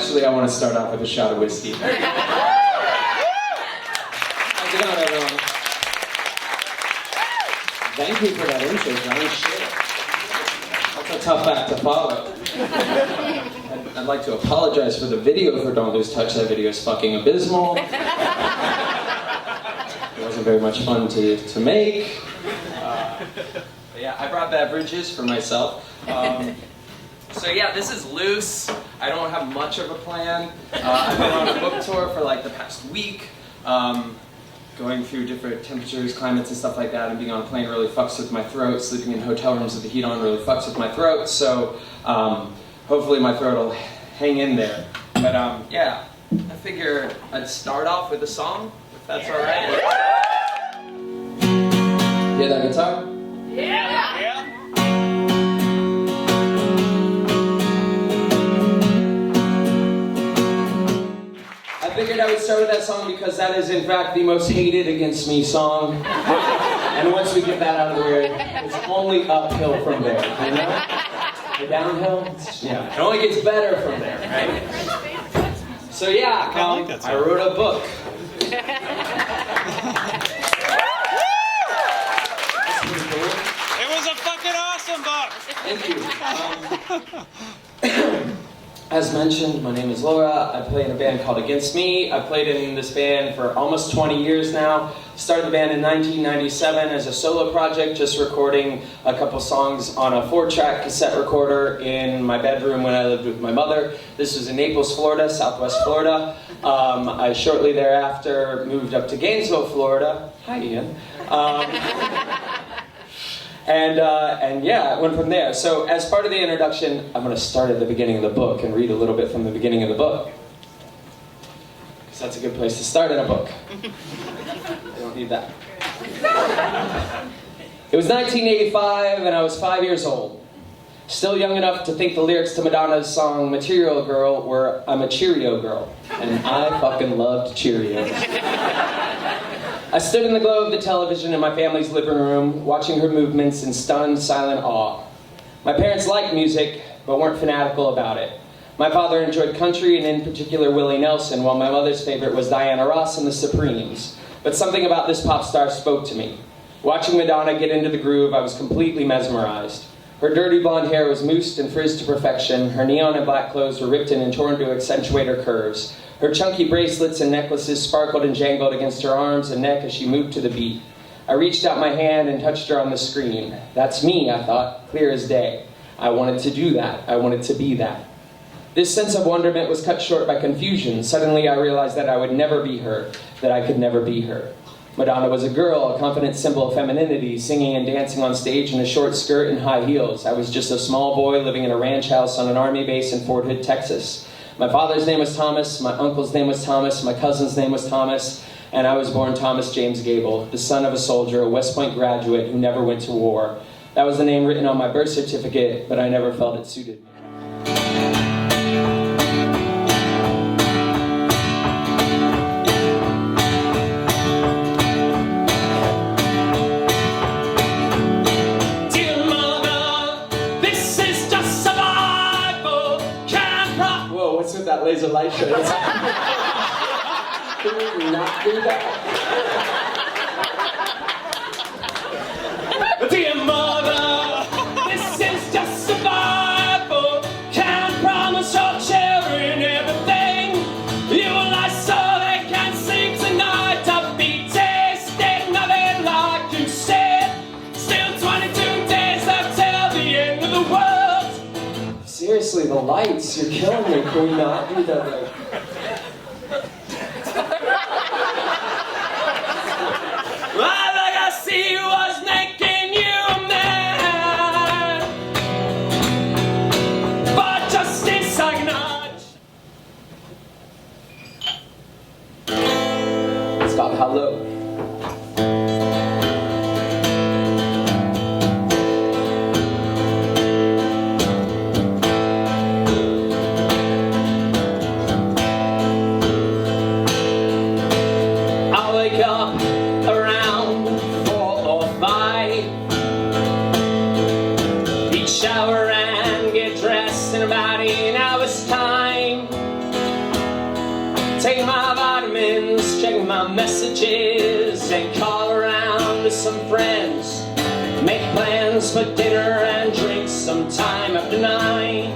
Actually, I want to start off with a shot of whiskey. How's it going, everyone? Thank you for that intro, Johnny. Shit. That's a tough act to follow. I'd like to apologize for the video for Don't Lose Touch. That video is fucking abysmal. It wasn't very much fun to make. Yeah, I brought beverages for myself. So yeah, this is loose. I don't have much of a plan. I've been on a book tour for like the past week, going through different temperatures, climates, and stuff like that, and being on a plane really fucks with my throat. Sleeping in hotel rooms with the heat on really fucks with my throat, so hopefully my throat will hang in there. But yeah, I figure I'd start off with a song, if that's alright. Hear that guitar? Yeah! Yeah! I figured I would start with that song because that is in fact the most hated against me song. And once we get that out of the way, it's only uphill from there, you know? The downhill, yeah, it only gets better from there, right? So yeah, I wrote a book. It was a fucking awesome book! Thank you. As mentioned, my name is Laura. I play in a band called Against Me. I played in this band for almost 20 years now. Started the band in 1997 as a solo project, just recording a couple songs on a 4-track cassette recorder in my bedroom when I lived with my mother. This was in Naples, Florida, Southwest Florida. I shortly thereafter moved up to Gainesville, Florida. Hi, Ian. And yeah, it went from there. So as part of the introduction, I'm going to start at the beginning of the book and read a little bit from the beginning of the book. Because that's a good place to start in a book. I don't need that. It was 1985 and I was 5 years old. Still young enough to think the lyrics to Madonna's song Material Girl were I'm a Cheerio girl. And I fucking loved Cheerios. I stood in the glow of the television in my family's living room, watching her movements in stunned, silent awe. My parents liked music, but weren't fanatical about it. My father enjoyed country, and in particular Willie Nelson, while my mother's favorite was Diana Ross and the Supremes. But something about this pop star spoke to me. Watching Madonna get into the groove, I was completely mesmerized. Her dirty blonde hair was moussed and frizzed to perfection. Her neon and black clothes were ripped in and torn to accentuate her curves. Her chunky bracelets and necklaces sparkled and jangled against her arms and neck as she moved to the beat. I reached out my hand and touched her on the screen. That's me, I thought, clear as day. I wanted to do that. I wanted to be that. This sense of wonderment was cut short by confusion. Suddenly I realized that I would never be her, that I could never be her. Madonna was a girl, a confident symbol of femininity, singing and dancing on stage in a short skirt and high heels. I was just a small boy living in a ranch house on an army base in Fort Hood, Texas. My father's name was Thomas, my uncle's name was Thomas, my cousin's name was Thomas, and I was born Thomas James Gable, the son of a soldier, a West Point graduate who never went to war. That was the name written on my birth certificate, but I never felt it suited me. That laser light show. Can we not do that? Dear mother, this is just survival. Can't promise your children everything. You will lie so they can sleep tonight. I'll be tasting nothing like you said. Still 22 days left till the end of the world. Seriously, the lights, you're killing me. Can we not do that? All I see was making you mad. But justice acknowledged. It's about how low. Around 4 or 5, each shower and get dressed in about an hour's time. my messages and call around to some friends. Make plans for dinner and drinks sometime after 9.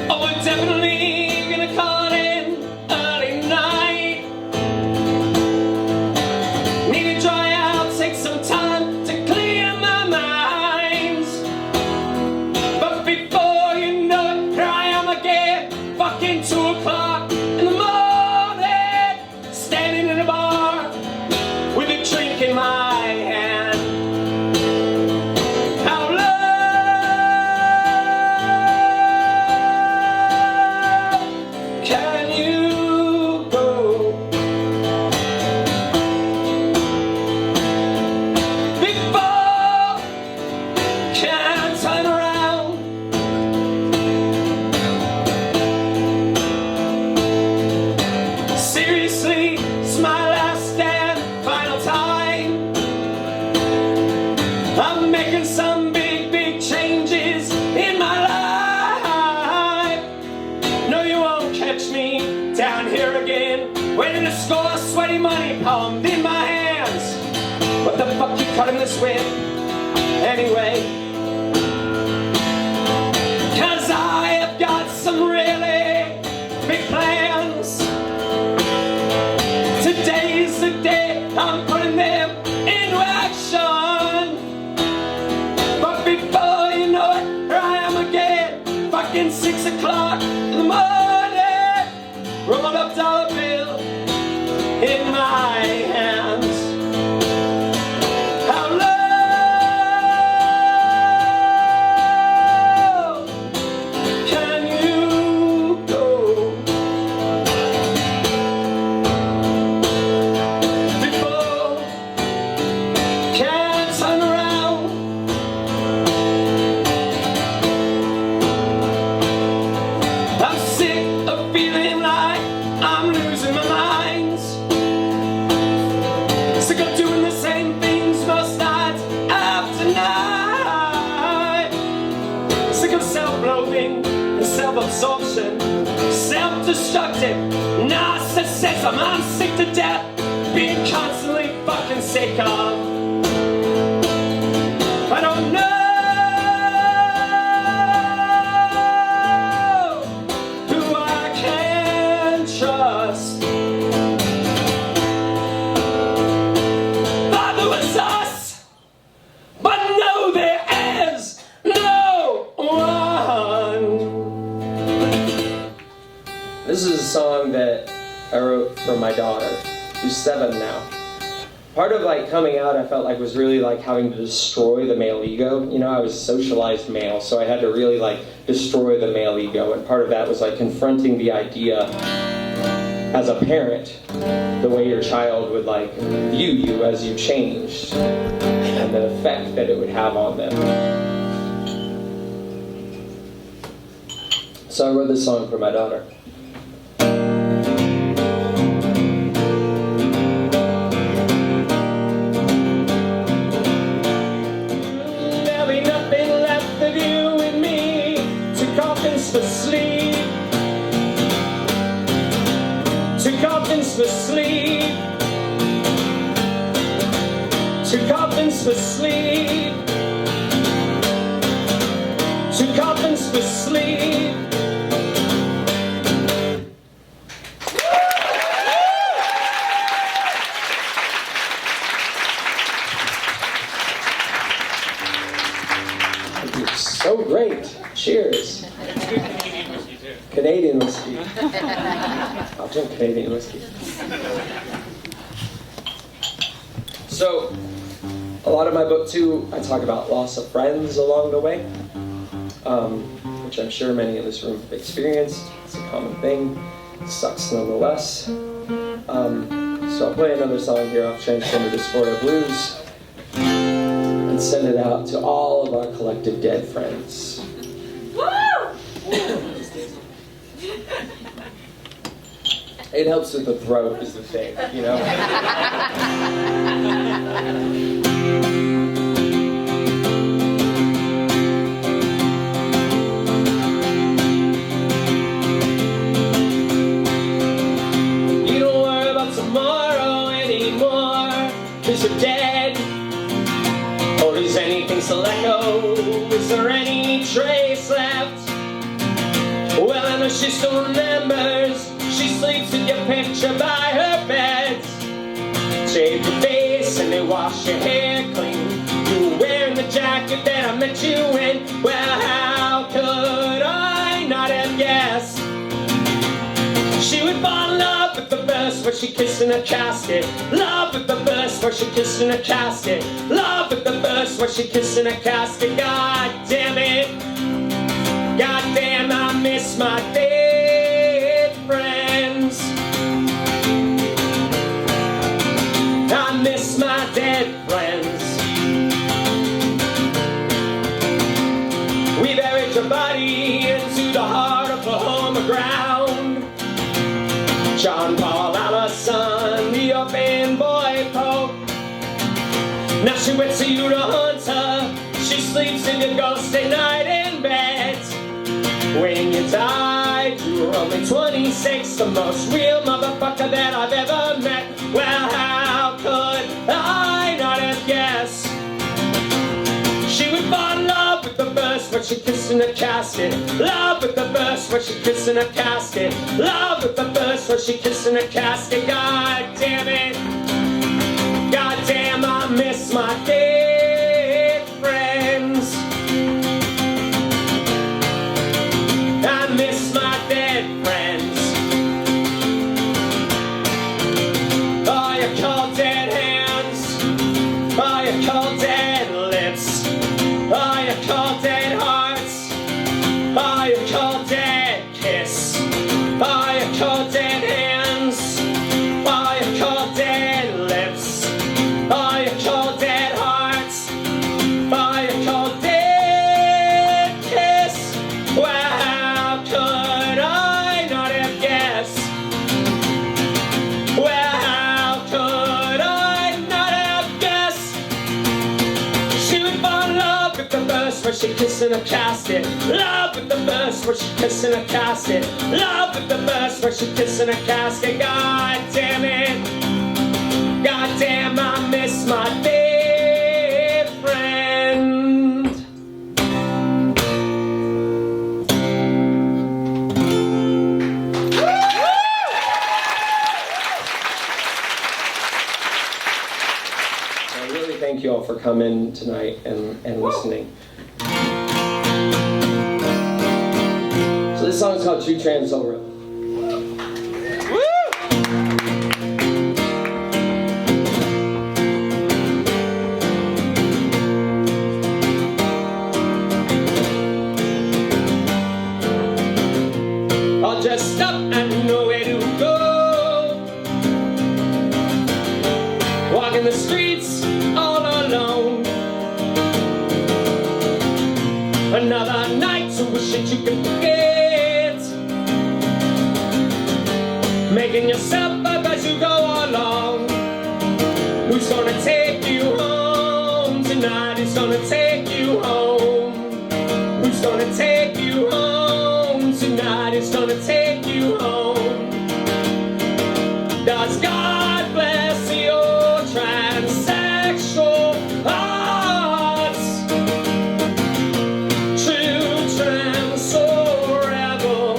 Oh, we're definitely gonna call it in early night. Need to dry out, take some time to clear my mind. But before you know it, here I am again, fucking 2 o'clock in the morning, standing in a bar with a drink in my hand. How low can you go before can I turn around? Seriously, it's my last and final time. I'm making some big, big changes in my life. No, you won't catch me down here again, waiting to score a sweaty money palmed in my hands. What the fuck you cutting this with, anyway? 'Cause I have got some really big plans. Today's the day I'm putting them into action. But before you know it, here I am again, fucking 6 o'clock in the morning, rolled up dollar bill in my hands. How low can you go before can I turn around? I'm sick of feeling like I'm losing my mind. Sick of doing the same things most nights after night. Sick of self-loathing and self-absorption, self-destructive narcissism. I'm sick to death being constantly fucking sick of. I don't know who I can trust. Thought it was us, but no, there is no one. This is a song that I wrote for my daughter, who's 7 now. Part of like coming out, I felt like was really like having to destroy the male ego. You know, I was a socialized male, so I had to really like destroy the male ego, and part of that was like confronting the idea as a parent, the way your child would like view you as you changed, and the effect that it would have on them. So I wrote this song for my daughter. There'll be nothing left of you and me, 2 coffins for sleep, 2 coffins for sleep, 2 coffins for sleep, 2 coffins for sleep. So great. Cheers. Canadian whiskey too. Canadian whiskey. I'll drink Canadian whiskey. So, a lot of my book too, I talk about loss of friends along the way, which I'm sure many in this room have experienced. It's a common thing. It sucks nonetheless. So I'll play another song here off Transgender Dysphoria Blues and send it out to all of our collective dead friends. It helps with the throat is the thing, you know? You don't trace left. Well, I know she still remembers. She sleeps with your picture by her bed. Shave your face and they wash your hair clean. You were wearing the jacket that I met you in. Well, how could I not have guessed? She would fall in love with the verse where she kissed in a casket. Love with the verse where she kissed in a casket. Love with the verse where she kissed in a casket. God damn it. God damn, I miss my dead friends. I miss my dead friends. We buried your body into the heart of Oklahoma ground. John Paul Allison, the orphan boy Pope. Now she waits for you to hunt her. She sleeps in your ghosty night in bed. When you died, you were only 26, the most real motherfucker that I've ever met. Well, how could I not have guessed? She would fall in love with the verse where she kissed in a casket. Love with the verse where she kissed in a casket. Love with the verse where she kissed in a casket. God damn it. God damn, I miss my dead friends. I miss my dead friends. Oh, you cold dead hands. Oh, you cold dead lips. Oh, you cold dead hearts. Oh, you cold dead kiss. Oh, you cold dead hands. Oh, you cold dead lips. Oh, you cold dead hearts. Oh, you cold dead kiss. Well, how could I not have guessed? Well, how could I not have guessed? She would fall in love with the verse where she kissed in a casket. Love with the verse where she kissed in a casket. Love with the verse where she kissed in a casket. God damn it. God damn, I miss my dead friend. I really thank you all for coming tonight and listening. So this song is called True Trans Soul Rebel. All dressed up and nowhere to go, walking the streets all alone. Another night to wish that you could forget, making yourself up as you go along. Who's gonna take you home tonight? Who's gonna take you home? Who's gonna take you home tonight? Who's gonna take you home? Does God bless your transsexual hearts? True trans soul rebel.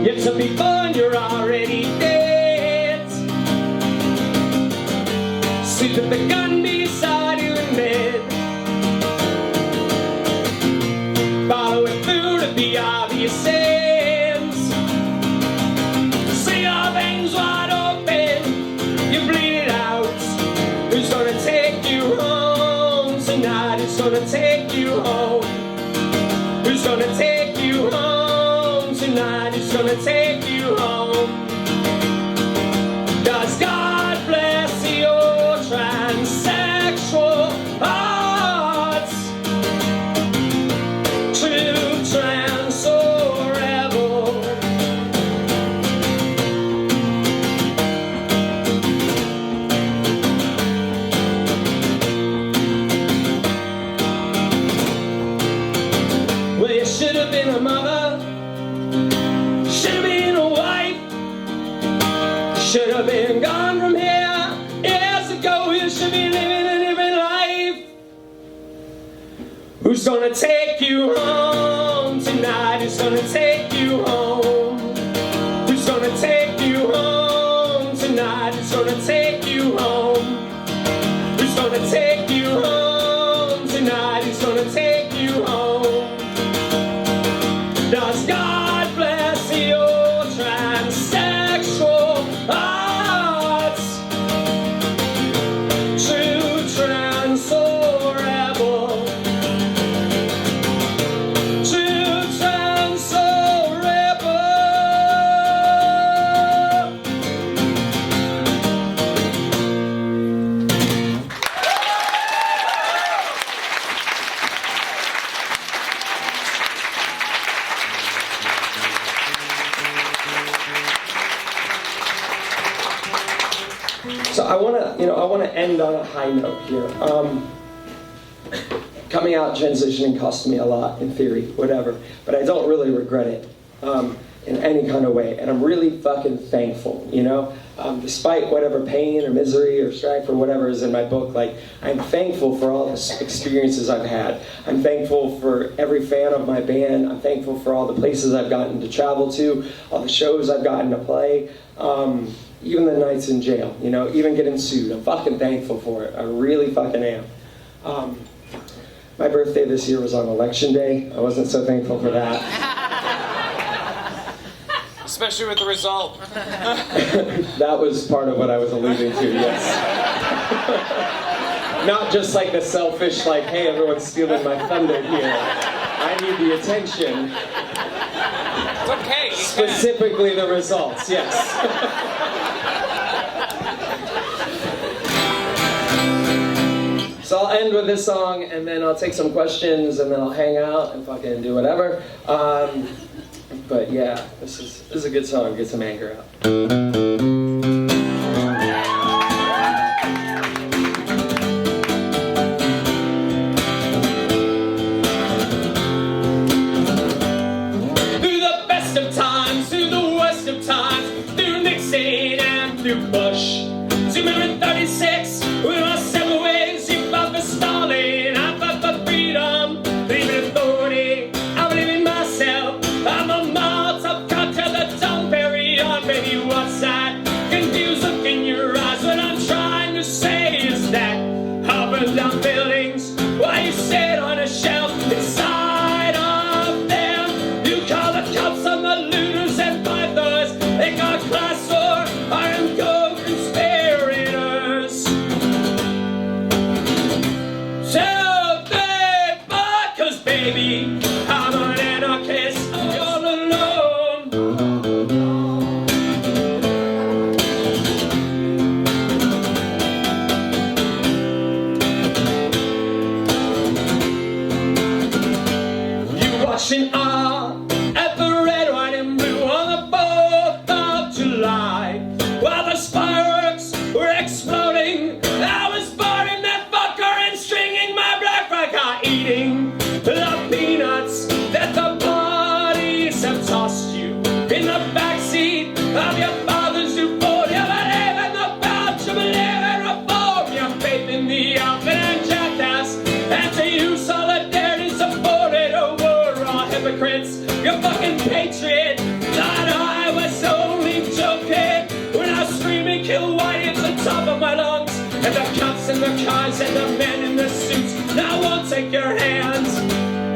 Yet to be born, you're already dead. Sleep with the gun beside you in bed. Follow it through to the obvious ends. See your veins wide open, you bleed it out. Who's gonna take you home tonight? Who's gonna take you home? Who's gonna take you home tonight? Who's gonna take you home? Does God bless your transsexual hearts? True trans soul rebel. Who's gonna take you home tonight? Who's gonna take you home? Who's gonna take you home tonight? Who's gonna take you home? Who's gonna take you home tonight? Who's gonna take you home? Does God bless your transsexual hearts? True trans or rebel? True trans or rebel? So I want to end on a high note here. Coming out, transitioning cost me a lot in theory, whatever, but I don't really regret it in any kind of way, and I'm really fucking thankful, you know? Despite whatever pain or misery or strife or whatever is in my book, like, I'm thankful for all the experiences I've had. I'm thankful for every fan of my band. I'm thankful for all the places I've gotten to travel to, all the shows I've gotten to play. Even the nights in jail, you know, even getting sued. I'm fucking thankful for it. I really fucking am. My birthday this year was on election day. I wasn't so thankful for that. Especially with the result. That was part of what I was alluding to, yes. Not just like the selfish, like, hey, everyone's stealing my thunder here. I need the attention. It's okay. Specifically the results, yes. So I'll end with this song, and then I'll take some questions, and then I'll hang out and fucking do whatever. But yeah, this is a good song. Get some anger out. Through the best of times, through the worst of times, through Nixon and through Bush. 236, with my 7 ways, you fought for Stalin, I fought for freedom, believe in authority, I believe in myself, I'm a Molotov cocktail that don't carry on, baby, what's that? Confused look in your eyes, what I'm trying to say is that I'll burn down buildings, while you sit on a shelf inside of them, you call the cops on the looters and pythons, they got class or armed co-conspirators. 2, 3, 4, 'cause baby, I'm an anarchist, all alone. You watching awe at the red, white, and blue on the 4th of July, while the fireworks were exploding. I was boarding that fucker and stringing my black fry car, eating the peanuts that the parties have tossed you in the backseat of your father's new Ford. You believe in the pouch, you believe in reform, your faith in the outfit and jackass, and to you solidarity supported. Oh, we're all hypocrites. You're fucking patriot. Thought I was only joking when I was screaming kill white at the top of my lungs, and the cops and the cars and the men in the suits now won't take your hands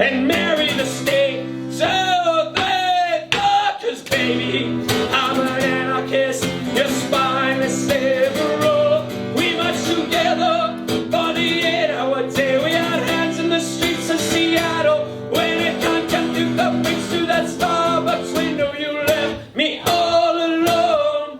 and marry the state. 2, 3, 4, 'cause baby, I'm an anarchist, your spineless liberal. We march together for the 8-hour day. We had hands in the streets of Seattle when it can't get through the bricks through that Starbucks window. You left me all alone.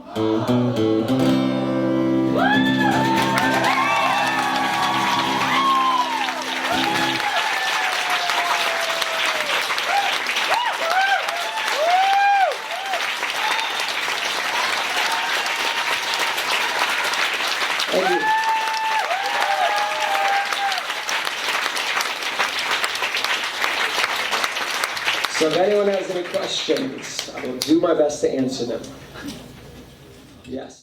Thank you. So if anyone has any questions, I will do my best to answer them. Yes.